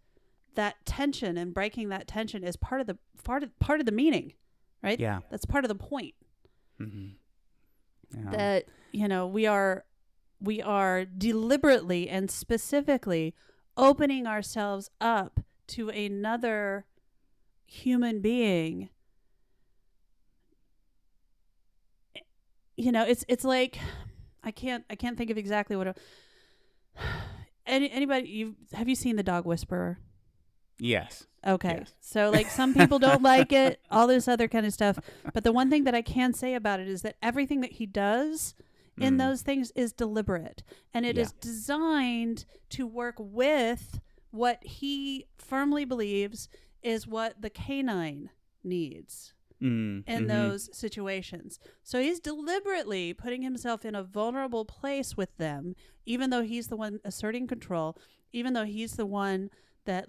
tension and breaking that tension is part of the meaning, right? Yeah. That's part of the point. Yeah. That, we are deliberately and specifically opening ourselves up to another human being. It's like, I can't think of exactly what anybody, have you seen The Dog Whisperer? Yes. Okay. Yes. So like some people don't like it, all this other kind of stuff. But the one thing that I can say about it is that everything that he does in those things is deliberate. And it is designed to work with what he firmly believes is what the canine needs in those situations. So he's deliberately putting himself in a vulnerable place with them, even though he's the one asserting control, even though he's the one that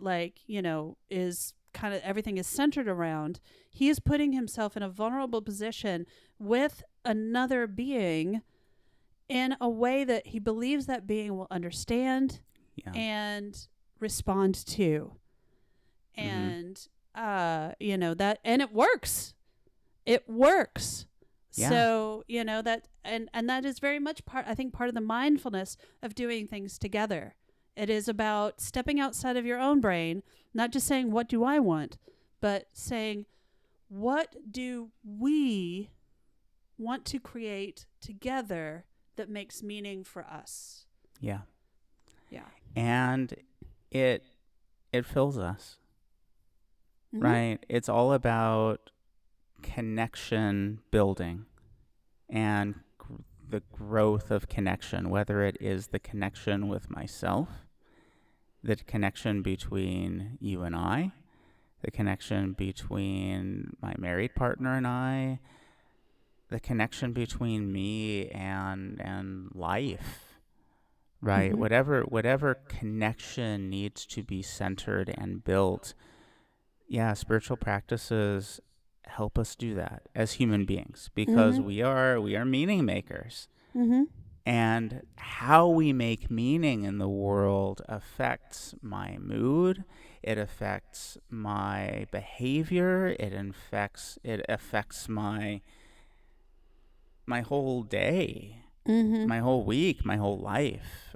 is kind of everything is centered around. He is putting himself in a vulnerable position with another being in a way that he believes that being will understand and respond to. And that, and it works. It works. Yeah. So, that, and that is very much part of the mindfulness of doing things together. It is about stepping outside of your own brain, not just saying, what do I want, but saying, what do we want to create together that makes meaning for us? Yeah. Yeah. And it fills us, right? It's all about connection building and the growth of connection, whether it is the connection with myself, the connection between you and I, the connection between my married partner and I, the connection between me and life, right? Whatever connection needs to be centered and built. Yeah, spiritual practices help us do that as human beings, because we are meaning makers. And how we make meaning in the world affects my mood. It affects my behavior. It affects my whole day, my whole week, my whole life.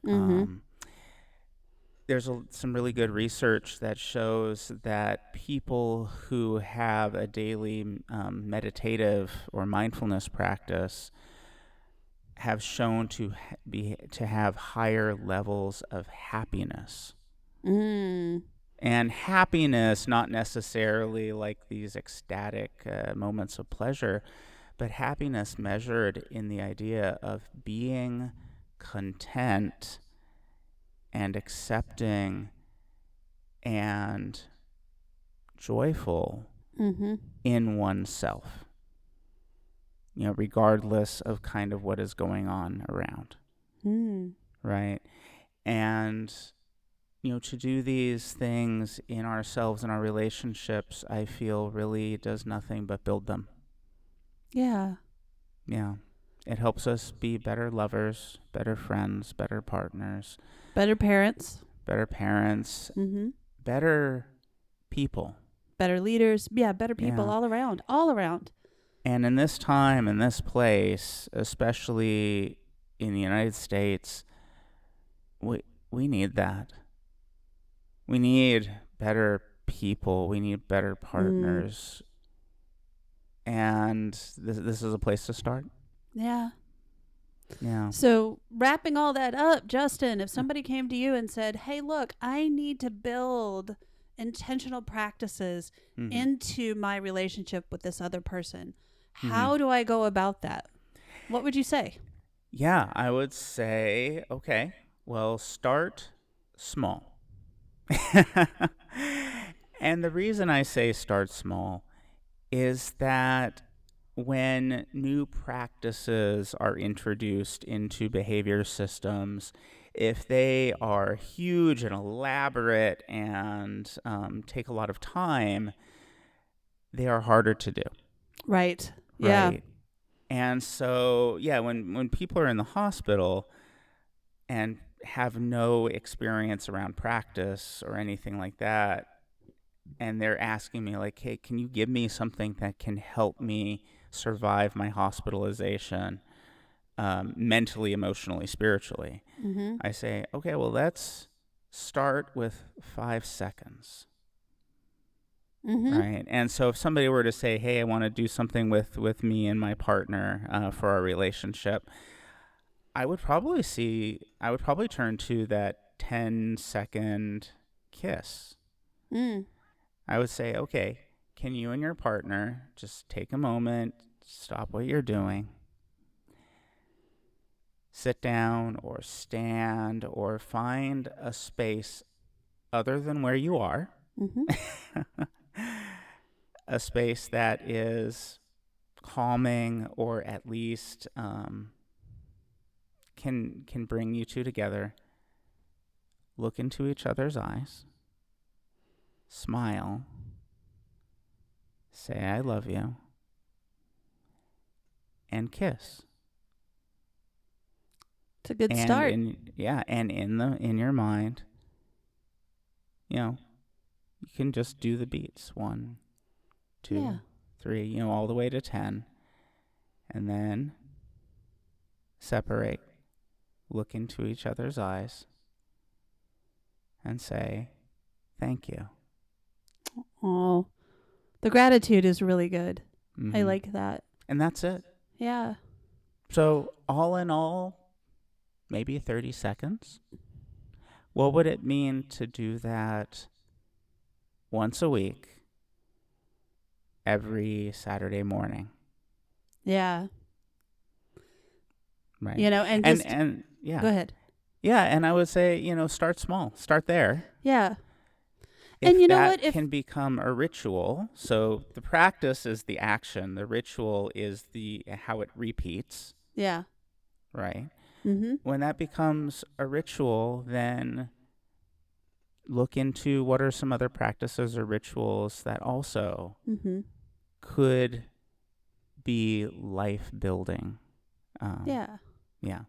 There's some really good research that shows that people who have a daily meditative or mindfulness practice have shown to have higher levels of happiness. And happiness, not necessarily like these ecstatic moments of pleasure, but happiness measured in the idea of being content and accepting and joyful in oneself, regardless of kind of what is going on around. Right? And, to do these things in ourselves and our relationships, I feel really does nothing but build them. Yeah. Yeah. It helps us be better lovers, better friends, better partners. Better parents. Better people. Better leaders. Yeah, better people all around. And in this time, in this place, especially in the United States, we need that. We need better people. We need better partners. And this is a place to start. Yeah. Yeah. So wrapping all that up, Justin, if somebody came to you and said, hey, look, I need to build intentional practices into my relationship with this other person, how do I go about that? What would you say? Yeah, I would say, okay, well, start small. And the reason I say start small is that when new practices are introduced into behavior systems, if they are huge and elaborate and take a lot of time, they are harder to do, Right. Yeah. right? And so, yeah, when people are in the hospital and have no experience around practice or anything like that, and they're asking me like, hey, can you give me something that can help me survive my hospitalization, mentally, emotionally, spiritually, Mm-hmm. I say, okay, well, let's start with 5 seconds. Mm-hmm. Right. And so if somebody were to say, hey, I want to do something with me and my partner, for our relationship, I would probably turn to that 10-second kiss. Mm. I would say, okay, can you and your partner just take a moment, stop what you're doing, sit down or stand or find a space other than where you are, Mm-hmm. a space that is calming or at least can bring you two together. Look into each other's eyes, smile, say I love you, and kiss. It's a good And start. in your mind, you know, you can just do the beats, 1, Yeah. 2, 3, all the way to 10, and then separate, look into each other's eyes, and say thank you. Oh, the gratitude is really good. I Mm-hmm. like that. And that's it. Yeah. So all in all, maybe 30 seconds. What would it mean to do that once a week, every Saturday morning? Yeah. Right. And And just and go yeah. ahead. Yeah, and I would say, start small. Start there. Yeah. And If you know what? that If can become a ritual, so the practice is the action, the ritual is the how it repeats, yeah. right? Mm-hmm. When that becomes a ritual, then look into what are some other practices or rituals that also Mm-hmm. could be life building. Yeah. Yeah.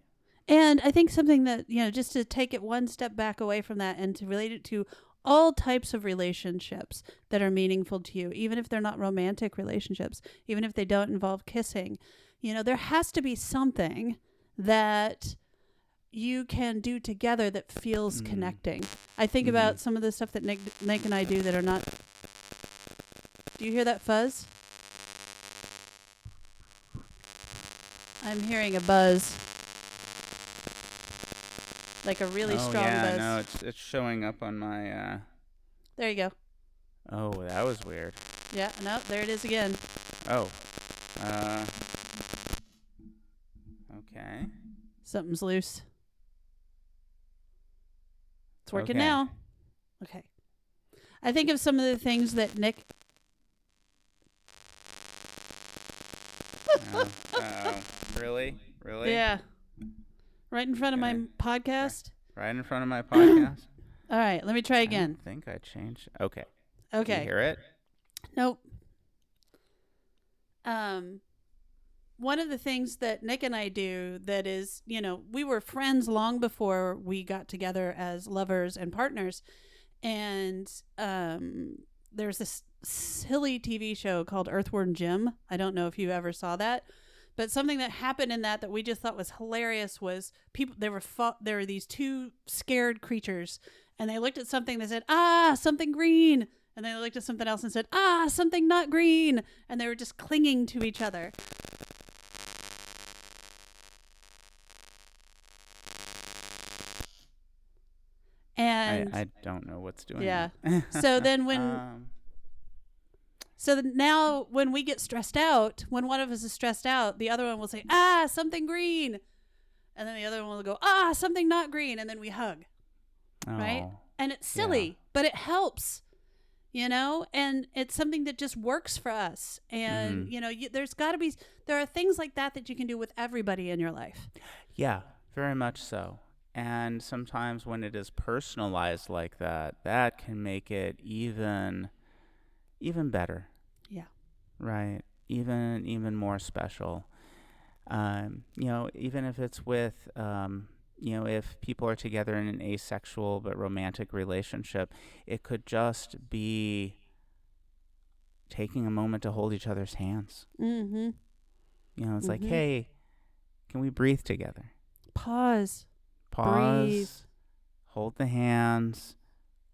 And I think something that, just to take it one step back away from that and to relate it to all types of relationships that are meaningful to you, even if they're not romantic relationships, even if they don't involve kissing, there has to be something that you can do together that feels Mm. connecting. I think Mm-hmm. about some of the stuff that Nick and I do that are not. Do you hear that fuzz? I'm hearing a buzz. Like a really Oh strong yeah, buzz. no, it's showing up on my. There you go. Oh, that was weird. Yeah, no, there it is again. Oh, uh, okay, Something's loose. It's working okay. now. Okay. I think of some of the things that Nick. Oh, really, really? Yeah. Right in front of my Okay. podcast. Right in front of my podcast. All right, let me try I again. don't think I changed. Okay. Do you Okay. hear it? Nope. One of the things that Nick and I do that is, we were friends long before we got together as lovers and partners. And there's this silly TV show called Earthworm Jim. I don't know if you ever saw that, but something that happened in that we just thought was hilarious was people. There were these two scared creatures, and they looked at something that said, "Ah, something green," and they looked at something else and said, "Ah, something not green," and they were just clinging to each other. I And I don't know what's doing yeah, that. so then when um. So that now when we get stressed out, when one of us is stressed out, the other one will say, something green. And then the other one will go, something not green. And then we hug. Right? And it's silly, but it helps, and it's something that just works for us. And, there are things like that you can do with everybody in your life. Yeah, very much so. And sometimes when it is personalized like that, that can make it even better. Yeah. Right. Even more special. Even if it's with, if people are together in an asexual but romantic relationship, it could just be taking a moment to hold each other's hands. Mm-hmm. It's like, hey, can we breathe together? Pause. Breathe. Hold the hands,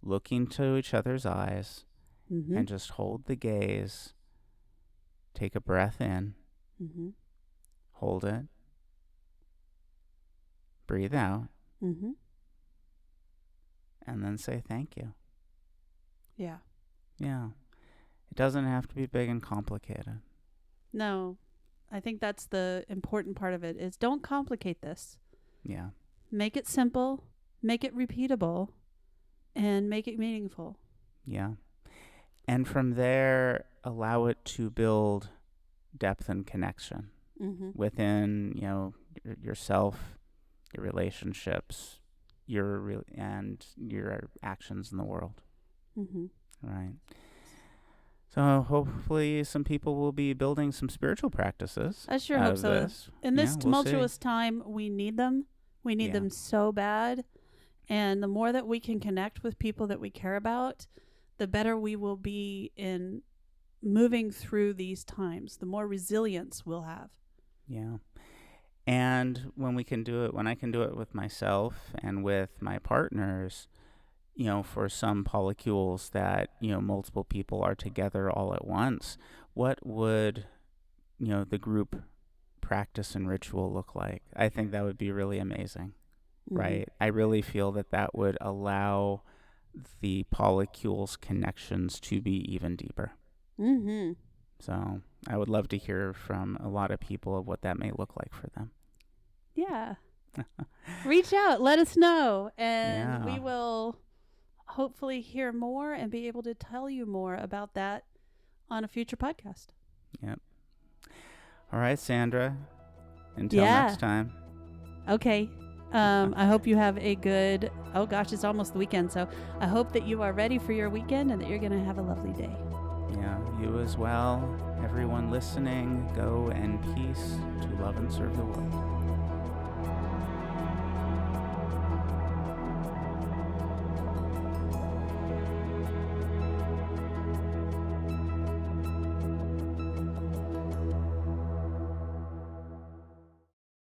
look into each other's eyes, and just hold the gaze. Take a breath in. Hold it. Breathe out. And then say thank you. Yeah. Yeah. It doesn't have to be big and complicated. No. I think that's the important part of it is don't complicate this. Yeah. Make it simple, make it repeatable, and make it meaningful. Yeah. And from there, allow it to build depth and connection within, yourself, your relationships, and your actions in the world. Right. So hopefully some people will be building some spiritual practices. I sure hope so. This. In this tumultuous time, we need them. We need them so bad. And the more that we can connect with people that we care about, the better we will be in moving through these times, the more resilience we'll have. Yeah. And when I can do it with myself and with my partners, for some polycules that, multiple people are together all at once, what would, the group practice and ritual look like? I think that would be really amazing, right? I really feel that would allow the polycules connections to be even deeper. So I would love to hear from a lot of people of what that may look like for them. Yeah. Reach out. Let us know. And we will hopefully hear more and be able to tell you more about that on a future podcast. Yep. All right, Sandra. Until next time. Okay. I hope you have a good, it's almost the weekend. So I hope that you are ready for your weekend and that you're going to have a lovely day. Yeah, you as well. Everyone listening, go in peace to love and serve the world.